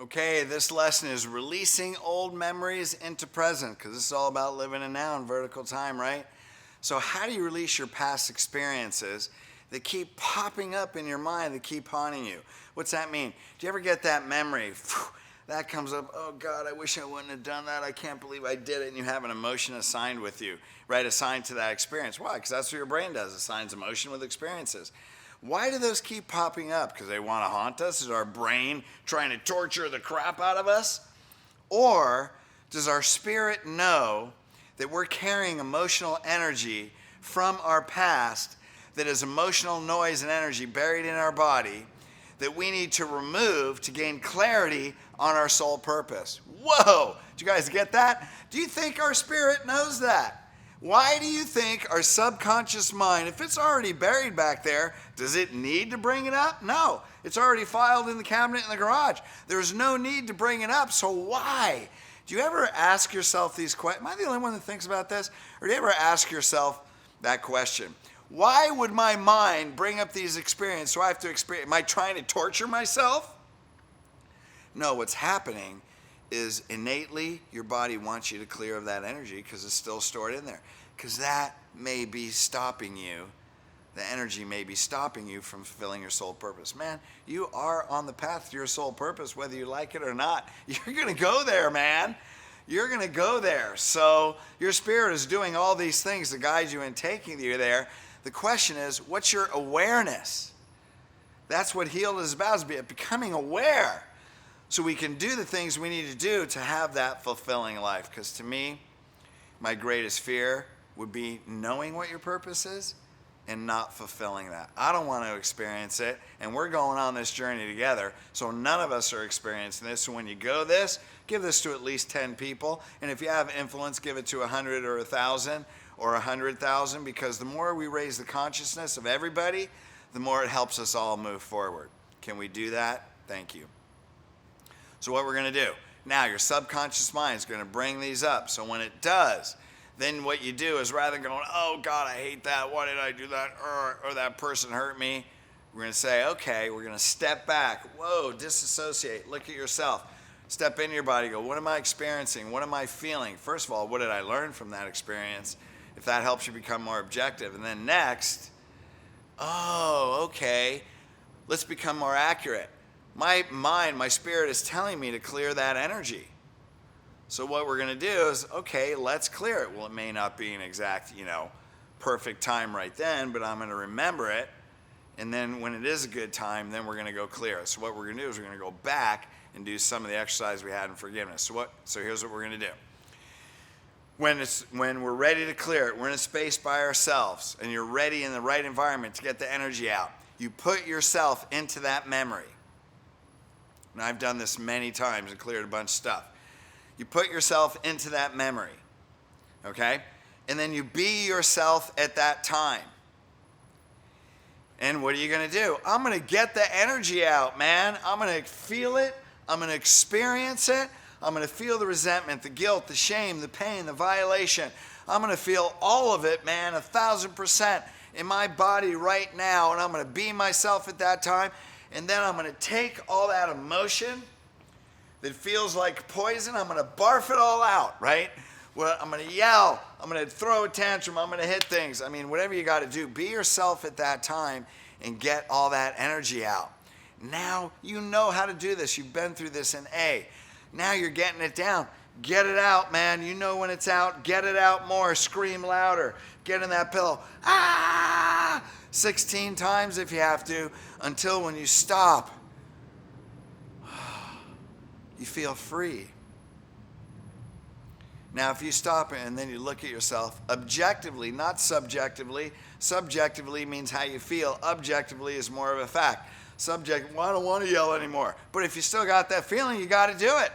Okay, this lesson is releasing old memories into present, because this is all about living in now in vertical time, right? So how do you release your past experiences that keep popping up in your mind, that keep haunting you? What's that mean? Do you ever get that memory? That comes up, oh God, I wish I wouldn't have done that. I can't believe I did it. And you have an emotion assigned with you, right? Assigned to that experience. Why? Because that's what your brain does. It assigns emotion with experiences. Why do those keep popping up? Because they want to haunt us? Is our brain trying to torture the crap out of us? Or does our spirit know that we're carrying emotional energy from our past that is emotional noise and energy buried in our body that we need to remove to gain clarity on our soul purpose? Whoa! Did you guys get that? Do you think our spirit knows that? Why do you think our subconscious mind, if it's already buried back there, does it need to bring it up? No, it's already filed in the cabinet in the garage. There's no need to bring it up, so why? Do you ever ask yourself these questions? Am I the only one that thinks about this? Or do you ever ask yourself that question? Why would my mind bring up these experiences so I have to experience? Am I trying to torture myself? No, what's happening is innately your body wants you to clear of that energy because it's still stored in there. Because that may be stopping you. The energy may be stopping you from fulfilling your soul purpose. Man, you are on the path to your soul purpose, whether you like it or not. You're going to go there, man. You're going to go there. So your spirit is doing all these things to guide you and taking you there. The question is, what's your awareness? That's what healed is about, is becoming aware. So we can do the things we need to do to have that fulfilling life. Because to me, my greatest fear would be knowing what your purpose is and not fulfilling that. I don't want to experience it, and we're going on this journey together, so none of us are experiencing this. So when you go this, give this to at least 10 people, and if you have influence, give it to 100 or 1,000 or 100,000, because the more we raise the consciousness of everybody, the more it helps us all move forward. Can we do that? Thank you. So what we're going to do, now your subconscious mind is going to bring these up. So when it does, then what you do is rather than going, oh God, I hate that, why did I do that, or that person hurt me, we're going to say, okay, we're going to step back, whoa, disassociate, look at yourself, step into your body, go, what am I experiencing, what am I feeling? First of all, what did I learn from that experience? If that helps you become more objective. And then next, oh, okay, let's become more accurate. My mind, my spirit is telling me to clear that energy. So what we're going to do is, okay, let's clear it. Well, it may not be an exact, perfect time right then, but I'm going to remember it. And then when it is a good time, then we're going to go clear it. So what we're going to do is we're going to go back and do some of the exercise we had in forgiveness. So here's what we're going to do. When we're ready to clear it, we're in a space by ourselves, and you're ready in the right environment to get the energy out. You put yourself into that memory. And I've done this many times and cleared a bunch of stuff. You put yourself into that memory, okay? And then you be yourself at that time. And what are you going to do? I'm going to get the energy out, man. I'm going to feel it. I'm going to experience it. I'm going to feel the resentment, the guilt, the shame, the pain, the violation. I'm going to feel all of it, man, 1,000% in my body right now. And I'm going to be myself at that time. And then I'm going to take all that emotion that feels like poison, I'm going to barf it all out, right? Well, I'm going to yell, I'm going to throw a tantrum, I'm going to hit things. I mean, whatever you got to do, be yourself at that time and get all that energy out. Now you know how to do this. You've been through this in A. Now you're getting it down. Get it out, man. You know when it's out. Get it out more. Scream louder. Get in that pillow. Ah! 16 times if you have to, until when you stop, you feel free. Now, if you stop and then you look at yourself objectively, not subjectively. Subjectively means how you feel. Objectively is more of a fact. Subject, well, I don't want to yell anymore. But if you still got that feeling, you got to do it.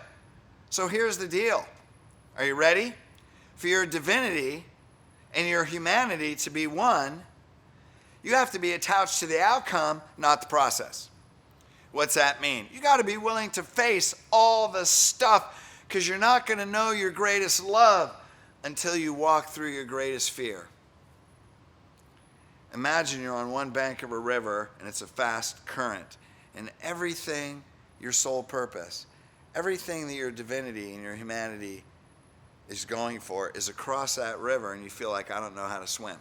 So here's the deal. Are you ready? For your divinity and your humanity to be one, you have to be attached to the outcome, not the process. What's that mean? You got to be willing to face all the stuff, because you're not going to know your greatest love until you walk through your greatest fear. Imagine you're on one bank of a river and it's a fast current, and everything, your soul purpose, everything that your divinity and your humanity is going for is across that river, and you feel like, I don't know how to swim.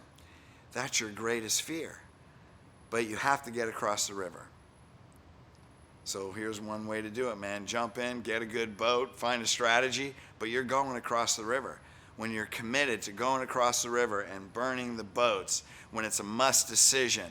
That's your greatest fear. But you have to get across the river. So here's one way to do it, man. Jump in, get a good boat, find a strategy, but you're going across the river. When you're committed to going across the river and burning the boats, when it's a must decision,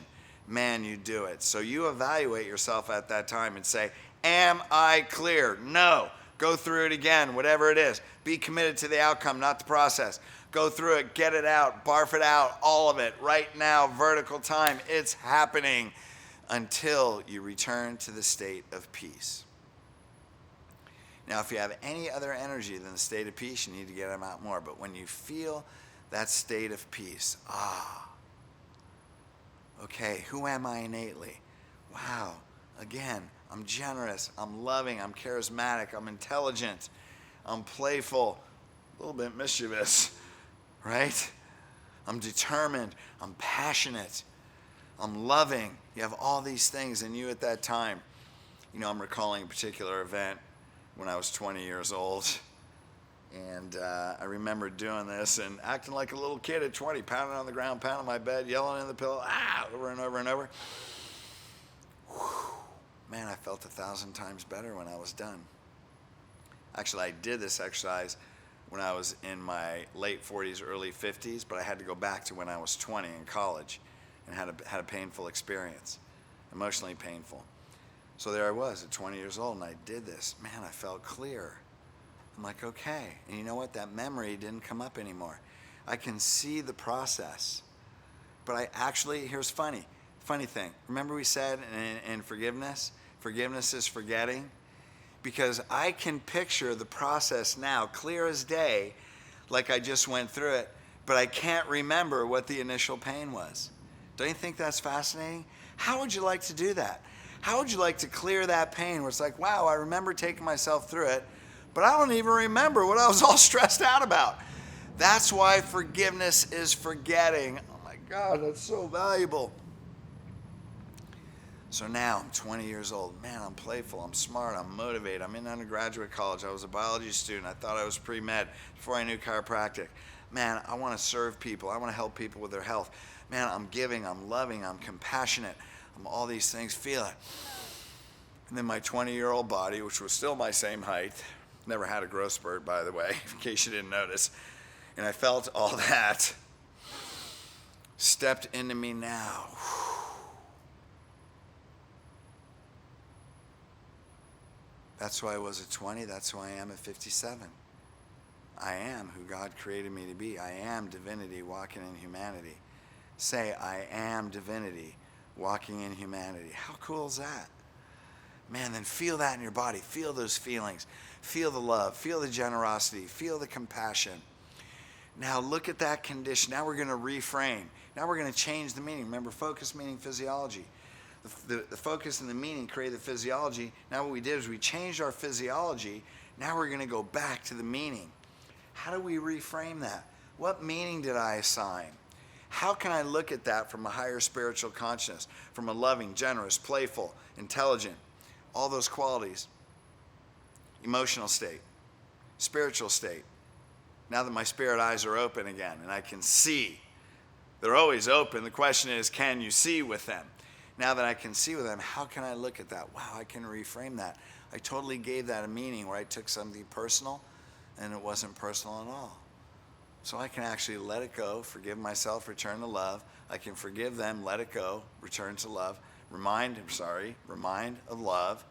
man, you do it. So you evaluate yourself at that time and say, am I clear? No. Go through it again, whatever it is. Be committed to the outcome, not the process. Go through it, get it out, barf it out, all of it. Right now, vertical time, it's happening until you return to the state of peace. Now, if you have any other energy than the state of peace, you need to get them out more. But when you feel that state of peace, okay, who am I innately? Wow, again, I'm generous, I'm loving, I'm charismatic, I'm intelligent, I'm playful, a little bit mischievous, right? I'm determined, I'm passionate, I'm loving. You have all these things in you at that time. You know, I'm recalling a particular event when I was 20 years old. And I remember doing this and acting like a little kid at 20, pounding on the ground, pounding my bed, yelling in the pillow, over and over and over. Whew. Man, I felt 1,000 times better when I was done. Actually, I did this exercise when I was in my late 40s, early 50s, but I had to go back to when I was 20 in college and had a painful experience, emotionally painful. So there I was at 20 years old, and I did this. Man, I felt clear. I'm like, okay. And you know what? That memory didn't come up anymore. I can see the process. But I actually, here's funny thing. Remember we said in forgiveness is forgetting? Because I can picture the process now, clear as day, like I just went through it, but I can't remember what the initial pain was. Don't you think that's fascinating? How would you like to do that? How would you like to clear that pain where it's like, wow, I remember taking myself through it, but I don't even remember what I was all stressed out about. That's why forgiveness is forgetting. Oh my God, that's so valuable. So now I'm 20 years old. Man, I'm playful, I'm smart, I'm motivated. I'm in undergraduate college. I was a biology student. I thought I was pre-med before I knew chiropractic. Man, I want to serve people. I want to help people with their health. Man, I'm giving, I'm loving, I'm compassionate. I'm all these things, feel it. And then my 20-year-old body, which was still my same height, never had a growth spurt, by the way, in case you didn't notice. And I felt all that stepped into me now. That's who I was at 20. That's who I am at 57. I am who God created me to be. I am divinity walking in humanity. Say, I am divinity walking in humanity. How cool is that? Man, then feel that in your body. Feel those feelings. Feel the love. Feel the generosity. Feel the compassion. Now look at that condition. Now we're going to reframe. Now we're going to change the meaning. Remember, focus meaning physiology. The focus and the meaning create the physiology. Now what we did is we changed our physiology. Now we're going to go back to the meaning. How do we reframe that? What meaning did I assign? How can I look at that from a higher spiritual consciousness, from a loving, generous, playful, intelligent, all those qualities, emotional state, spiritual state. Now that my spirit eyes are open again and I can see, they're always open. The question is, can you see with them? Now that I can see with them, how can I look at that? Wow, I can reframe that. I totally gave that a meaning where I took something personal and it wasn't personal at all. So I can actually let it go, forgive myself, return to love. I can forgive them, let it go, return to love. Remind of love.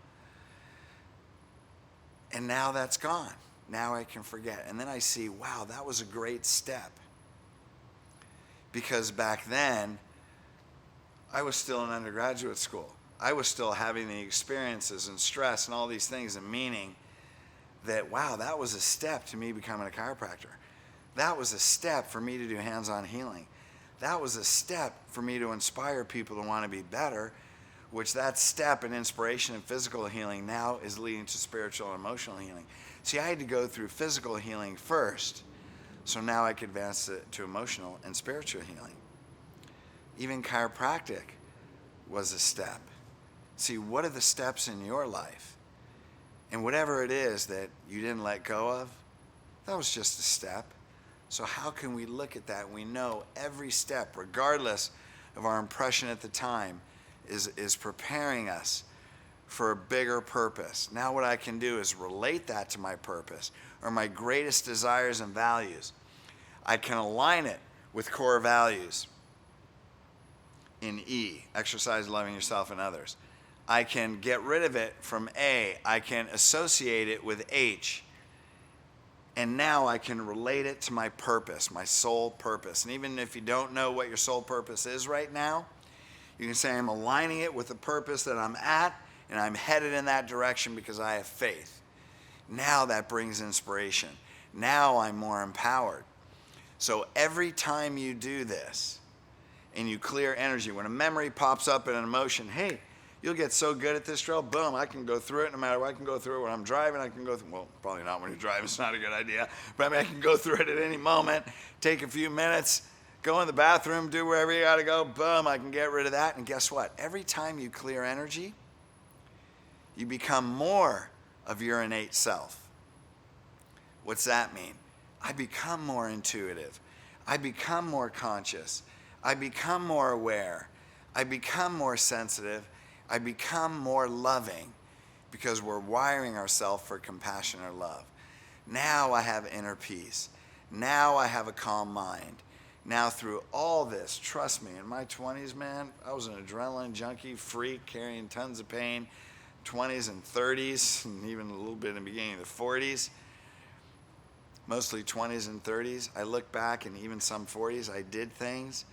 And now that's gone. Now I can forget. And then I see, wow, that was a great step. Because back then, I was still in undergraduate school. I was still having the experiences and stress and all these things and meaning that, wow, that was a step to me becoming a chiropractor. That was a step for me to do hands-on healing. That was a step for me to inspire people to want to be better, which that step in inspiration and physical healing now is leading to spiritual and emotional healing. See, I had to go through physical healing first, so now I could advance it to emotional and spiritual healing. Even chiropractic was a step. See, what are the steps in your life? And whatever it is that you didn't let go of, that was just a step. So how can we look at that? We know every step, regardless of our impression at the time, is preparing us for a bigger purpose. Now what I can do is relate that to my purpose or my greatest desires and values. I can align it with core values in E, exercise loving yourself and others. I can get rid of it from A. I can associate it with H. And now I can relate it to my purpose, my soul purpose. And even if you don't know what your soul purpose is right now, you can say I'm aligning it with the purpose that I'm at, and I'm headed in that direction because I have faith. Now that brings inspiration. Now I'm more empowered. So every time you do this and you clear energy, when a memory pops up in an emotion, hey, you'll get so good at this drill, boom, I can go through it no matter what. I can go through it when I'm driving. I can go through, well, probably not when you're driving. It's not a good idea. But I mean, I can go through it at any moment, take a few minutes, go in the bathroom, do wherever you got to go, boom, I can get rid of that. And guess what? Every time you clear energy, you become more of your innate self. What's that mean? I become more intuitive. I become more conscious. I become more aware. I become more sensitive. I become more loving because we're wiring ourselves for compassion or love. Now I have inner peace. Now I have a calm mind. Now through all this, trust me, in my 20s, man, I was an adrenaline junkie, freak, carrying tons of pain, 20s and 30s, and even a little bit in the beginning of the 40s. Mostly 20s and 30s. I look back, and even some 40s, I did things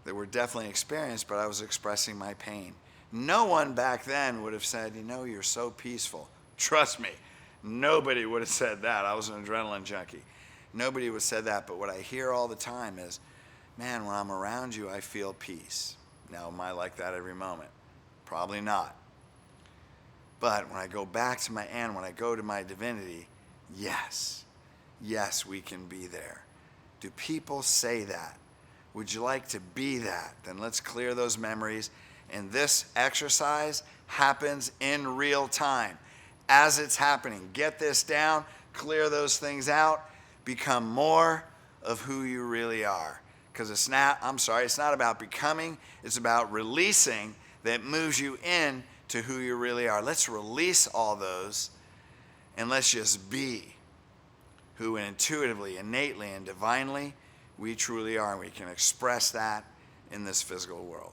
that were definitely experienced, but I was expressing my pain. No one back then would have said, you know, you're so peaceful. Trust me, nobody would have said that. I was an adrenaline junkie. Nobody would have said that, but what I hear all the time is, man, when I'm around you, I feel peace. Now, am I like that every moment? Probably not. But when I go back to my end, when I go to my divinity, yes, we can be there. Do people say that? Would you like to be that? Then let's clear those memories. And this exercise happens in real time. As it's happening, get this down, clear those things out, become more of who you really are. Because it's not about becoming, it's about releasing that moves you in to who you really are. Let's release all those and let's just be who intuitively, innately, and divinely we truly are. And we can express that in this physical world.